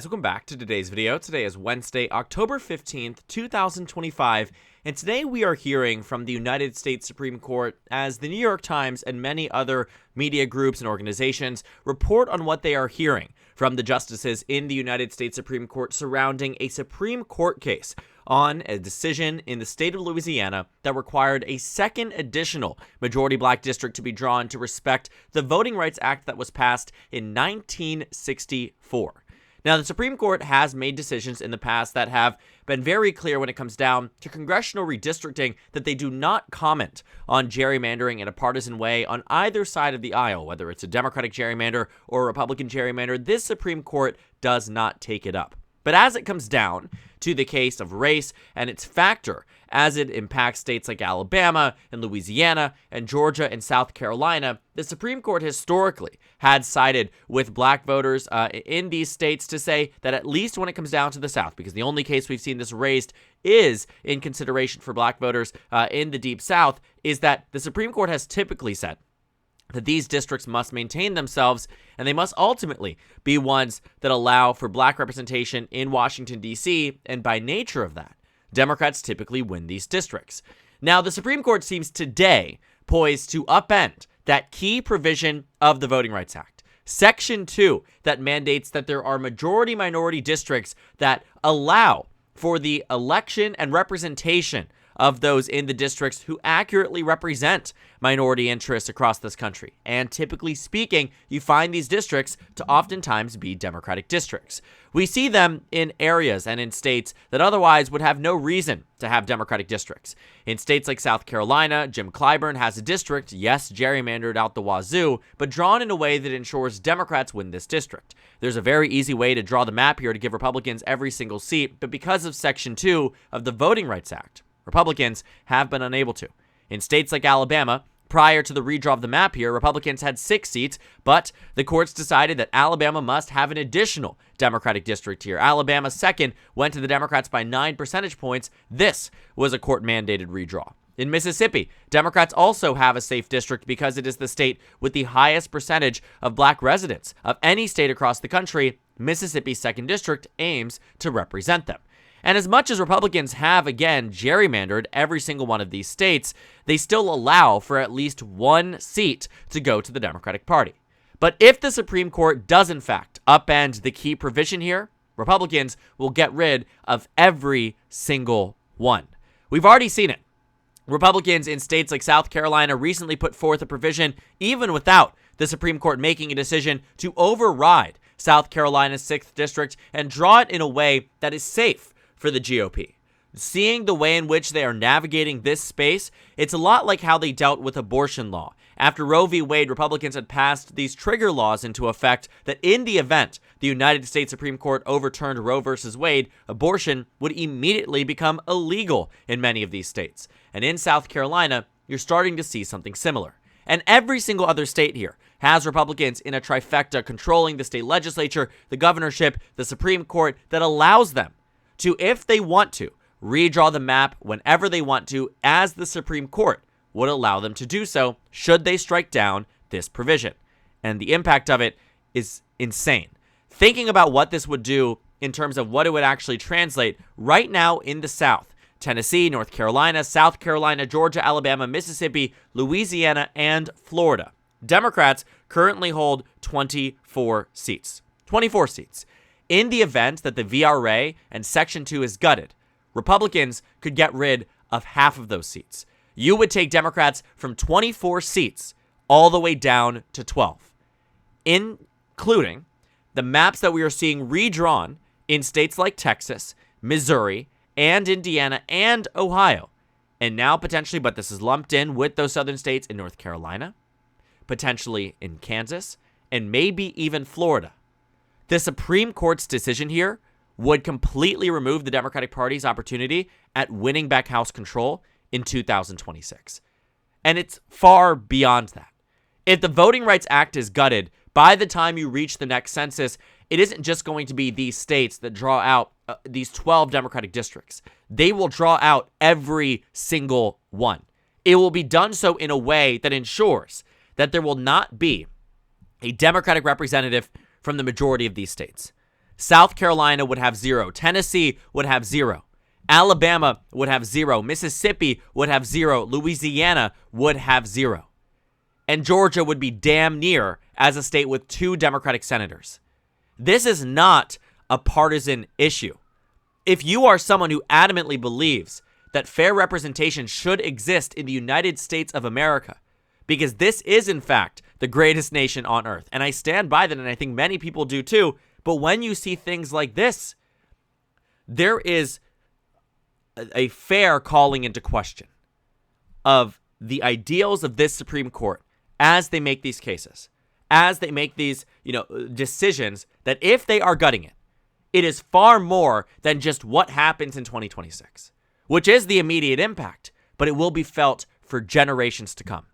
Welcome back to today's video. Today is Wednesday, October 15th, 2025, and today we are hearing from the United States Supreme Court as the New York Times and many other media groups and organizations report on what they are hearing from the justices in the United States Supreme Court surrounding a Supreme Court case on a decision in the state of Louisiana that required a second additional majority black district to be drawn to respect the Voting Rights Act that was passed in 1964. Now, the Supreme Court has made decisions in the past that have been very clear when it comes down to congressional redistricting that they do not comment on gerrymandering in a partisan way on either side of the aisle, whether it's a Democratic gerrymander or a Republican gerrymander. This Supreme Court does not take it up. But as it comes down to the case of race and its factor as it impacts states like Alabama and Louisiana and Georgia and South Carolina, the Supreme Court historically had sided with black voters in these states to say that at least when it comes down to the South, because the only case we've seen this raised is in consideration for black voters in the Deep South, is that the Supreme Court has typically said that these districts must maintain themselves, and they must ultimately be ones that allow for black representation in Washington, D.C., and by nature of that, Democrats typically win these districts. Now, the Supreme Court seems today poised to upend that key provision of the Voting Rights Act, Section 2, that mandates that there are majority-minority districts that allow for the election and representation of those in the districts who accurately represent minority interests across this country. And typically speaking, you find these districts to oftentimes be Democratic districts. We see them in areas and in states that otherwise would have no reason to have Democratic districts. In states like South Carolina, Jim Clyburn has a district, yes, gerrymandered out the wazoo, but drawn in a way that ensures Democrats win this district. There's a very easy way to draw the map here to give Republicans every single seat, but because of Section 2 of the Voting Rights Act, Republicans have been unable to. In states like Alabama, prior to the redraw of the map here, Republicans had 6 seats, but the courts decided that Alabama must have an additional Democratic district here. Alabama second went to the Democrats by 9 percentage points. This was a court-mandated redraw. In Mississippi, Democrats also have a safe district because it is the state with the highest percentage of black residents of any state across the country. Mississippi's 2nd district aims to represent them. And as much as Republicans have, again, gerrymandered every single one of these states, they still allow for at least 1 seat to go to the Democratic Party. But if the Supreme Court does, in fact, upend the key provision here, Republicans will get rid of every single one. We've already seen it. Republicans in states like South Carolina recently put forth a provision, even without the Supreme Court making a decision, to override South Carolina's 6th district and draw it in a way that is safe for the GOP. Seeing the way in which they are navigating this space, it's a lot like how they dealt with abortion law. After Roe v. Wade, Republicans had passed these trigger laws into effect that in the event the United States Supreme Court overturned Roe v. Wade, abortion would immediately become illegal in many of these states. And in South Carolina, you're starting to see something similar. And every single other state here has Republicans in a trifecta controlling the state legislature, the governorship, the Supreme Court, that allows them to, if they want to, redraw the map whenever they want to, as the Supreme Court would allow them to do so should they strike down this provision. And the impact of it is insane. Thinking about what this would do in terms of what it would actually translate right now in the South, Tennessee, North Carolina, South Carolina, Georgia, Alabama, Mississippi, Louisiana, and Florida, Democrats currently hold 24 seats. 24 seats. In the event that the VRA and Section 2 is gutted, Republicans could get rid of half of those seats. You would take Democrats from 24 seats all the way down to 12, including the maps that we are seeing redrawn in states like Texas, Missouri, and Indiana, and Ohio. And now potentially, but this is lumped in with those southern states in North Carolina, potentially in Kansas, and maybe even Florida. The Supreme Court's decision here would completely remove the Democratic Party's opportunity at winning back House control in 2026. And it's far beyond that. If the Voting Rights Act is gutted, by the time you reach the next census, it isn't just going to be these states that draw out these 12 Democratic districts. They will draw out every single one. It will be done so in a way that ensures that there will not be a Democratic representative from the majority of these states. South Carolina would have 0. Tennessee would have 0. Alabama would have 0. Mississippi would have 0. Louisiana would have 0. And Georgia would be damn near as a state with 2 Democratic senators. This is not a partisan issue. If you are someone who adamantly believes that fair representation should exist in the United States of America, because this is, in fact, the greatest nation on earth, and I stand by that, and I think many people do too, but when you see things like this, there is a fair calling into question of the ideals of this Supreme Court as they make these cases, as they make these, decisions that if they are gutting it, it is far more than just what happens in 2026, which is the immediate impact, but it will be felt for generations to come.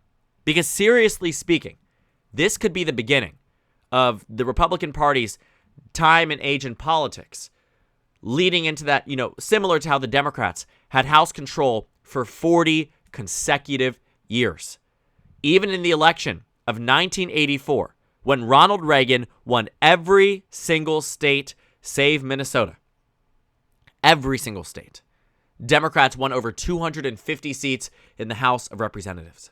Because seriously speaking, this could be the beginning of the Republican Party's time and age in politics, leading into that, similar to how the Democrats had House control for 40 consecutive years. Even in the election of 1984, when Ronald Reagan won every single state save Minnesota, every single state, Democrats won over 250 seats in the House of Representatives.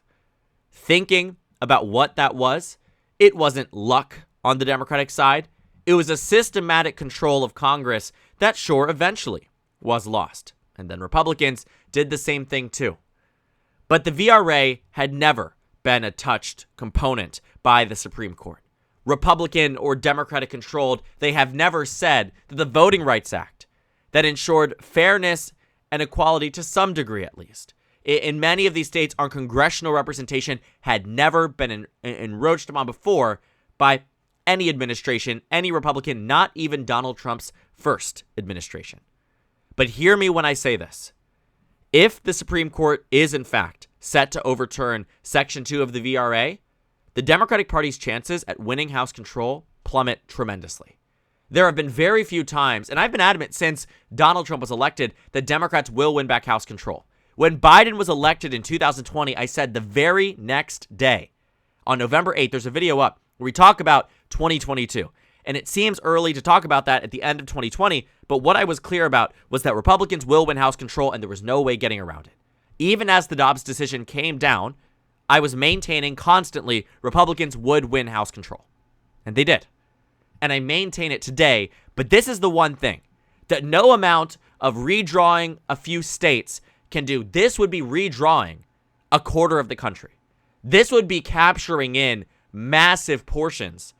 Thinking about what that was, it wasn't luck on the Democratic side. It was a systematic control of Congress that, sure, eventually was lost. And then Republicans did the same thing too. But the VRA had never been a touched component by the Supreme Court. Republican or Democratic controlled, they have never said that the Voting Rights Act that ensured fairness and equality to some degree at least in many of these states, our congressional representation had never been encroached upon before by any administration, any Republican, not even Donald Trump's first administration. But hear me when I say this. If the Supreme Court is, in fact, set to overturn Section 2 of the VRA, the Democratic Party's chances at winning House control plummet tremendously. There have been very few times, and I've been adamant since Donald Trump was elected, that Democrats will win back House control. When Biden was elected in 2020, I said the very next day, on November 8th, there's a video up where we talk about 2022. And it seems early to talk about that at the end of 2020, but what I was clear about was that Republicans will win House control and there was no way getting around it. Even as the Dobbs decision came down, I was maintaining constantly Republicans would win House control. And they did. And I maintain it today, but this is the one thing that no amount of redrawing a few states can do. This would be redrawing a quarter of the country. This would be capturing in massive portions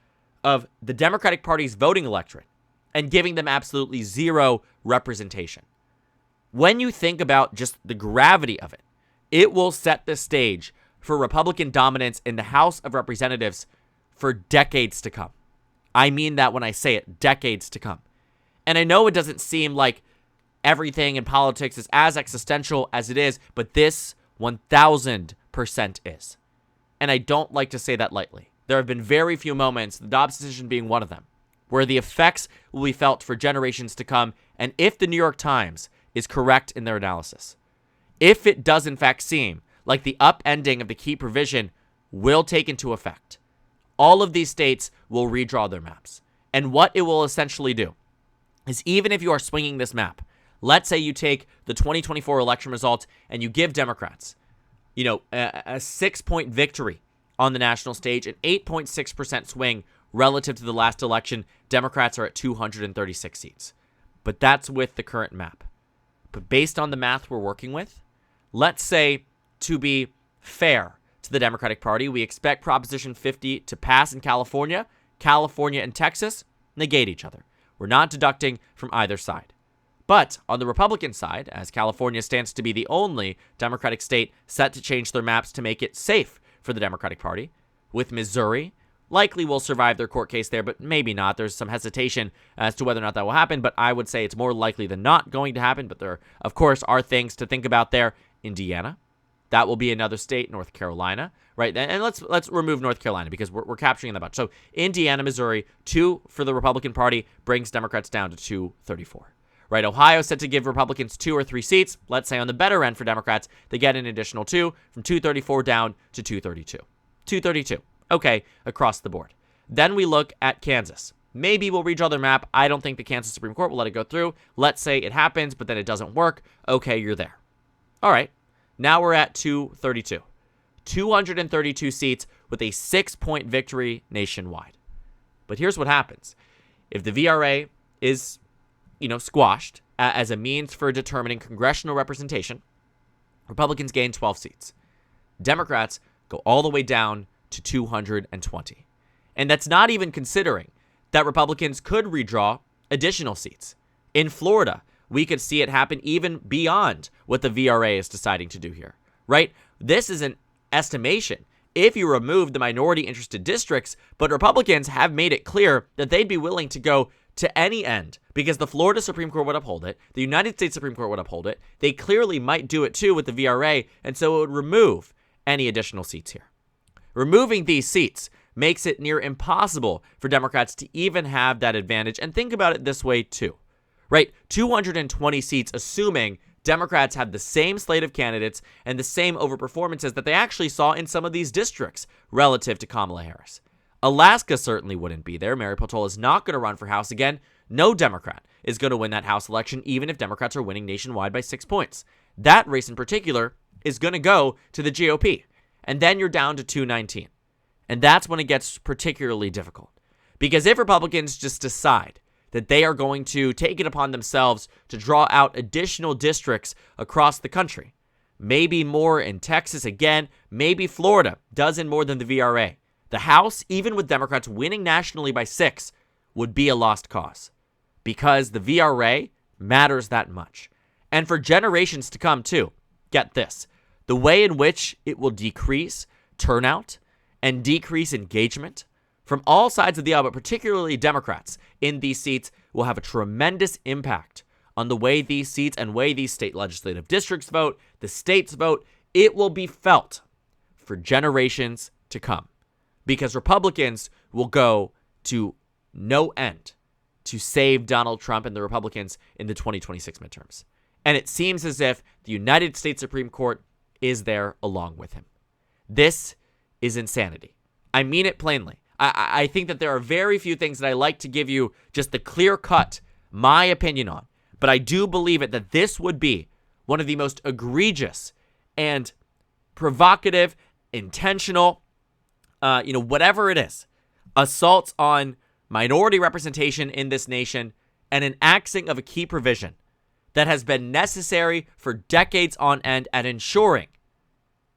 of the Democratic Party's voting electorate and giving them absolutely zero representation. When you think about just the gravity of it, it will set the stage for Republican dominance in the House of Representatives for decades to come. I mean that when I say it, decades to come. And I know it doesn't seem like everything in politics is as existential as it is, but this 1000% is. And I don't like to say that lightly. There have been very few moments, the Dobbs decision being one of them, where the effects will be felt for generations to come. And if the New York Times is correct in their analysis, if it does in fact seem like the upending of the key provision will take into effect, all of these states will redraw their maps. And what it will essentially do is, even if you are swinging this map, let's say you take the 2024 election results and you give Democrats, a 6-point victory on the national stage, an 8.6% swing relative to the last election. Democrats are at 236 seats. But that's with the current map. But based on the math we're working with, let's say, to be fair to the Democratic Party, we expect Proposition 50 to pass in California. California and Texas negate each other. We're not deducting from either side. But on the Republican side, as California stands to be the only Democratic state set to change their maps to make it safe for the Democratic Party, with Missouri, likely will survive their court case there, but maybe not. There's some hesitation as to whether or not that will happen, but I would say it's more likely than not going to happen. But there, of course, are things to think about there. Indiana, that will be another state. North Carolina, right? And let's remove North Carolina because we're capturing that bunch. So Indiana, Missouri, 2 for the Republican Party brings Democrats down to 234. Right, Ohio set to give Republicans 2 or 3 seats. Let's say on the better end for Democrats, they get an additional 2 from 234 down to 232. 232. Okay, across the board. Then we look at Kansas. Maybe we'll redraw their map. I don't think the Kansas Supreme Court will let it go through. Let's say it happens, but then it doesn't work. Okay, you're there. All right. Now we're at 232. 232 seats with a 6-point victory nationwide. But here's what happens. If the VRA is, squashed as a means for determining congressional representation, Republicans gain 12 seats. Democrats go all the way down to 220. And that's not even considering that Republicans could redraw additional seats. In Florida, we could see it happen even beyond what the VRA is deciding to do here, right? This is an estimation. If you remove the minority interested districts, but Republicans have made it clear that they'd be willing to go to any end because the Florida Supreme Court would uphold it. The United States Supreme Court would uphold it. They clearly might do it too with the VRA, and so it would remove any additional seats here. Removing these seats makes it near impossible for Democrats to even have that advantage. And think about it this way too, right? 220 seats, assuming Democrats have the same slate of candidates and the same overperformances that they actually saw in some of these districts relative to Kamala Harris. Alaska certainly wouldn't be there. Mary Peltola is not going to run for House again. No Democrat is going to win that House election, even if Democrats are winning nationwide by 6 points. That race in particular is going to go to the GOP. And then you're down to 219. And that's when it gets particularly difficult. Because if Republicans just decide that they are going to take it upon themselves to draw out additional districts across the country, maybe more in Texas again, maybe Florida, dozen more than the VRA, the House, even with Democrats winning nationally by 6, would be a lost cause. Because the VRA matters that much. And for generations to come, too, get this, the way in which it will decrease turnout and decrease engagement from all sides of the aisle, but particularly Democrats in these seats, will have a tremendous impact on the way these seats and way these state legislative districts vote, the states vote. It will be felt for generations to come because Republicans will go to no end to save Donald Trump and the Republicans in the 2026 midterms. And it seems as if the United States Supreme Court is there along with him. This is insanity. I mean it plainly. I think that there are very few things that I like to give you just the clear cut, my opinion on. But I do believe it that this would be one of the most egregious and provocative, intentional, whatever it is, assaults on minority representation in this nation and an axing of a key provision that has been necessary for decades on end at ensuring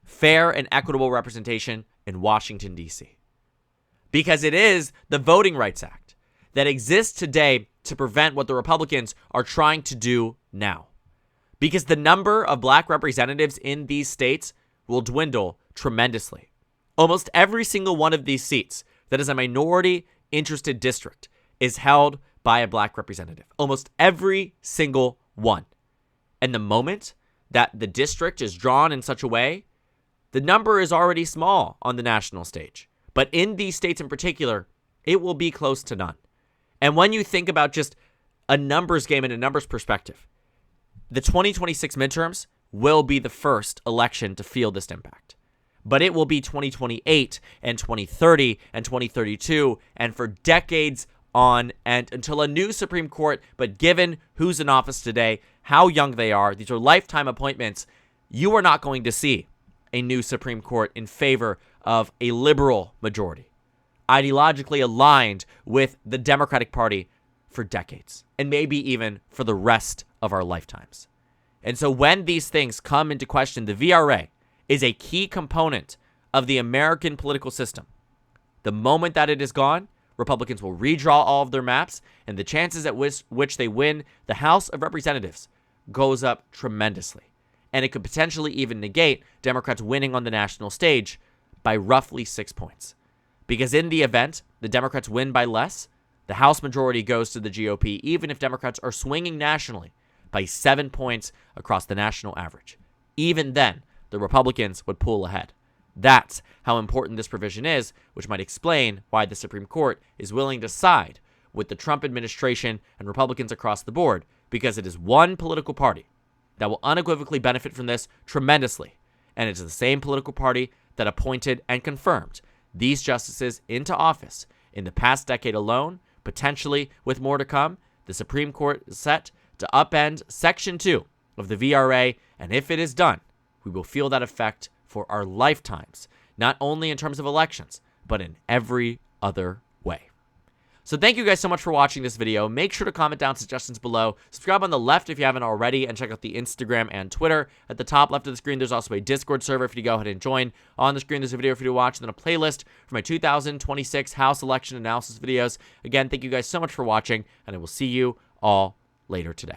fair and equitable representation in Washington, D.C. Because it is the Voting Rights Act that exists today to prevent what the Republicans are trying to do now. Because the number of black representatives in these states will dwindle tremendously. Almost every single one of these seats that is a minority-interested district is held by a black representative. Almost every single one. And the moment that the district is drawn in such a way, the number is already small on the national stage. But in these states in particular, it will be close to none. And when you think about just a numbers game and a numbers perspective, the 2026 midterms will be the first election to feel this impact. But it will be 2028 and 2030 and 2032 and for decades on and until a new Supreme Court, but given who's in office today, how young they are, these are lifetime appointments, you are not going to see a new Supreme Court in favor of a liberal majority, ideologically aligned with the Democratic Party for decades, and maybe even for the rest of our lifetimes. And so when these things come into question, the VRA is a key component of the American political system. The moment that it is gone, Republicans will redraw all of their maps, and the chances at which they win the House of Representatives goes up tremendously. And it could potentially even negate Democrats winning on the national stage by roughly 6 points. Because in the event the Democrats win by less, the House majority goes to the GOP, even if Democrats are swinging nationally by 7 points across the national average. Even then, the Republicans would pull ahead. That's how important this provision is, which might explain why the Supreme Court is willing to side with the Trump administration and Republicans across the board, because it is one political party that will unequivocally benefit from this tremendously. And it's the same political party that appointed and confirmed these justices into office in the past decade alone, Potentially, with more to come, the Supreme Court is set to upend Section 2 of the VRA, and if it is done, we will feel that effect for our lifetimes, not only in terms of elections, but in every other way. So thank you guys so much for watching this video. Make sure to comment down suggestions below. Subscribe on the left if you haven't already, and check out the Instagram and Twitter. At the top left of the screen, there's also a Discord server for you to go ahead and join. On the screen, there's a video for you to watch, and then a playlist for my 2026 House election analysis videos. Again, thank you guys so much for watching, and I will see you all later today.